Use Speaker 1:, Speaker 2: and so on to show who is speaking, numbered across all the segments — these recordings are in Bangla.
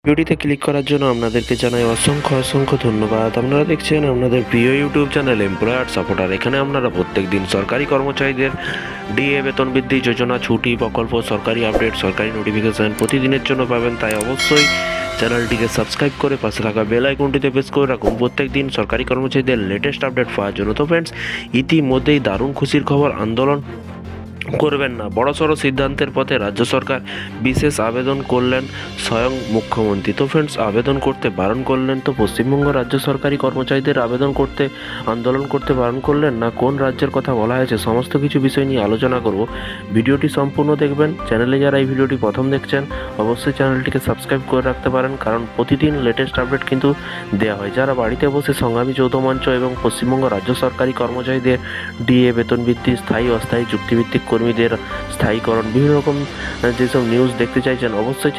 Speaker 1: ভিডিওটিতে ক্লিক করার জন্য আপনাদেরকে জানাই অসংখ্য ধন্যবাদ। আপনারা দেখছেন আপনাদের প্রিয় ইউটিউব চ্যানেল এমপ্লয়ার সাপোর্টার। এখানে আপনারা প্রত্যেক দিন সরকারি কর্মচারীদের ডিএ বেতন বৃদ্ধি যোজনা, ছুটি, প্রকল্প, সরকারি আপডেট, সরকারি নোটিফিকেশন প্রতিদিনের জন্য পাবেন। তাই অবশ্যই চ্যানেলটিকে সাবস্ক্রাইব করে পাশে থাকা বেল আইকনটিতে প্রেস করে রাখুন প্রত্যেক দিন সরকারি কর্মচারীদের লেটেস্ট আপডেট পাওয়ার জন্য। তো ফ্রেন্ডস, ইতিমধ্যেই দারুণ খুশির খবর, আন্দোলন করবেন না, বড়সড় সিদ্ধান্তের পথে রাজ্য সরকার। বিশেষ আবেদন করলেন স্বয়ং মুখ্যমন্ত্রী। তো ফ্রেন্ডস, আবেদন করতে বারণ করলেন তো পশ্চিমবঙ্গ রাজ্য সরকারি কর্মচারীদের আবেদন করতে, আন্দোলন করতে বারণ করলেন না কোন রাজ্যের কথা বলা হয়েছে, সমস্ত কিছু বিষয় নিয়ে আলোচনা করব। ভিডিওটি সম্পূর্ণ দেখবেন। চ্যানেলে যারা এই ভিডিওটি প্রথম দেখছেন অবশ্যই চ্যানেলটিকে সাবস্ক্রাইব করে রাখতে পারেন, কারণ প্রতিদিন লেটেস্ট আপডেট কিন্তু দেওয়া হয়। যারা বাড়িতে বসে সংগ্রামী যৌথ মঞ্চ এবং পশ্চিমবঙ্গ রাজ্য সরকারি কর্মচারীদের ডিএ বেতন বৃদ্ধি, স্থায়ী অস্থায়ী চুক্তিভিত্তিক কর্মীদের স্থায়ীকরণ, বিভিন্ন রকম যেসব নিউজ দেখতে চাইছেন অবশ্যই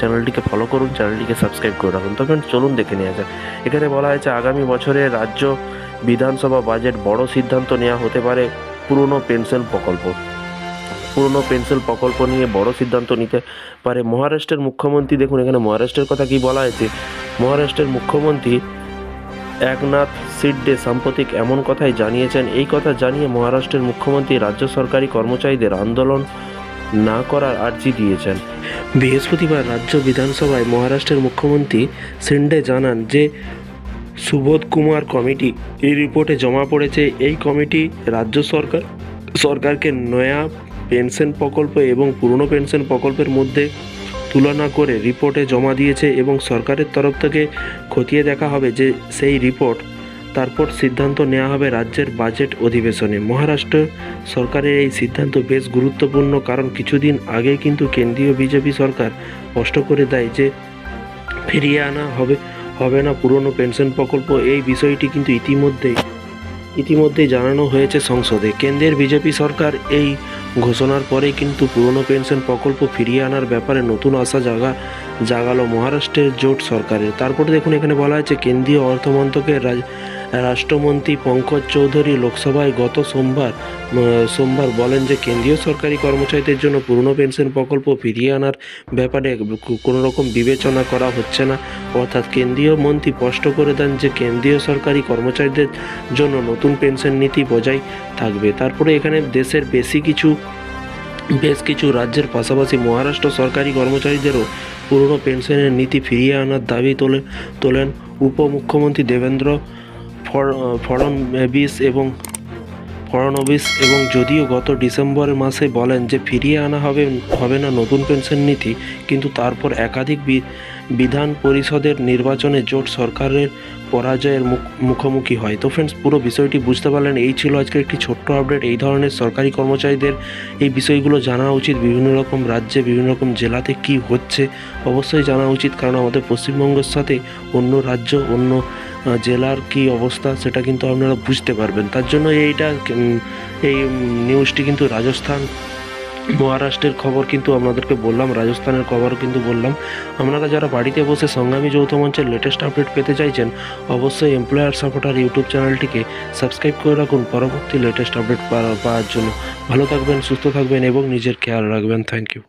Speaker 1: চ্যানেলটিকে ফলো করুন, চ্যানেলটিকে সাবস্ক্রাইব করে রাখুন। তখন চলুন দেখে নেওয়া যাক। এখানে বলা হয়েছে আগামী বছরে রাজ্য বিধানসভা বাজেট বড় সিদ্ধান্ত নেওয়া হতে পারে। পুরনো পেনশন প্রকল্প নিয়ে বড় সিদ্ধান্ত নিতে পারে মহারাষ্ট্রের মুখ্যমন্ত্রী। দেখুন এখানে মহারাষ্ট্রের কথা কি বলা হয়েছে। মহারাষ্ট্রের মুখ্যমন্ত্রী একনাথ শিন্ডে সাম্প্রতিক এমন কথাই জানিয়েছেন। এই কথা জানিয়ে মহারাষ্ট্রের মুখ্যমন্ত্রী রাজ্য সরকারি কর্মচারীদের আন্দোলন না করার আর্জি দিয়েছেন। বৃহস্পতিবার রাজ্য বিধানসভায় মহারাষ্ট্রের মুখ্যমন্ত্রী শিন্ডে জানান যে সুবোধ কুমার কমিটি এই রিপোর্টে জমা পড়েছে। এই কমিটি রাজ্য সরকারকে নয়া পেনশন প্রকল্প এবং পুরনো পেনশন প্রকল্পের মধ্যে তুলনা করে রিপোর্টে জমা দিয়েছে এবং সরকারের তরফ থেকে খতিয়ে দেখা হবে যে সেই রিপোর্ট, তারপর সিদ্ধান্ত নেওয়া হবে রাজ্যের বাজেট অধিবেশনে। মহারাষ্ট্র সরকারের এই সিদ্ধান্ত বেশ গুরুত্বপূর্ণ, কারণ কিছুদিন আগে কিন্তু কেন্দ্রীয় বিজেপি সরকার স্পষ্ট করে দেয় যে ফিরিয়ে আনা হবে না পুরনো পেনশন প্রকল্প। এই বিষয়টি কিন্তু ইতিমধ্যেই জানানো হয়েছে সংসদে। কেন্দ্রের বিজেপি সরকার এই ঘোষণার পরেই কিন্তু পুরনো পেনশন প্রকল্প ফিরিয়ে আনার ব্যাপারে নতুন আশা জাগালো মহারাষ্ট্রের জোট সরকারের। তারপরে দেখুন এখানে বলা হয়েছে কেন্দ্রীয় অর্থমন্ত্রকের রাষ্ট্রমন্ত্রী পঙ্কজ চৌধুরী লোকসভায় গত সোমবার বলেন যে কেন্দ্রীয় সরকারি কর্মচারীদের জন্য পুরনো পেনশন প্রকল্প ফিরিয়ে আনার ব্যাপারে কোনো রকম বিবেচনা করা হচ্ছে না। অর্থাৎ কেন্দ্রীয় মন্ত্রী স্পষ্ট করে দেন যে কেন্দ্রীয় সরকারি কর্মচারীদের জন্য নতুন পেনশন নীতি বজায় থাকবে। তারপরে এখানে দেশের বেশ কিছু রাজ্যের পাশাপাশি মহারাষ্ট্র সরকারি কর্মচারীদেরও পুরনো পেনশনের নীতি ফিরিয়ে আনার দাবি তোলেন উপমুখ্যমন্ত্রী দেবেন্দ্র ফড়নবিস এবং যদিও গত ডিসেম্বর মাসে বলেন যে ফিরিয়ে আনা হবে না নতুন পেনশন নীতি, কিন্তু তারপর একাধিক বিধান পরিষদের নির্বাচনে জোট সরকারের পরাজয়ের মুখোমুখি হয়। তো ফ্রেন্ডস, পুরো বিষয়টি বুঝতে পারলেন। এই ছিল আজকের একটি ছোট্ট আপডেট। এই ধরনের সরকারি কর্মচারীদের এই বিষয়গুলো জানা উচিত। বিভিন্ন রকম রাজ্যে বিভিন্ন রকম জেলাতে কি হচ্ছে অবশ্যই জানা উচিত, কারণ আমাদের পশ্চিমবঙ্গের সাথে অন্য রাজ্য, অন্য জেলার কি অবস্থা সেটা কিন্তু আপনারা বুঝতে পারবেন। তার জন্য এই নিউজটি কিন্তু মহারাষ্ট্রের খবর কিন্তু আপনাদেরকে বললাম, রাজস্থানের খবর কিন্তু বললাম। আপনারা যারা বাড়িতে বসে সংগ্রামী যৌথ মঞ্চের লেটেস্ট আপডেট পেতে চাইছেন অবশ্যই এমপ্লয়ার সাপোর্টার ইউটিউব চ্যানেলটিকে সাবস্ক্রাইব করে রাখুন পরবর্তী লেটেস্ট আপডেট পাওয়ার জন্য। ভালো থাকবেন, সুস্থ থাকবেন এবং নিজের খেয়াল রাখবেন। Thank you.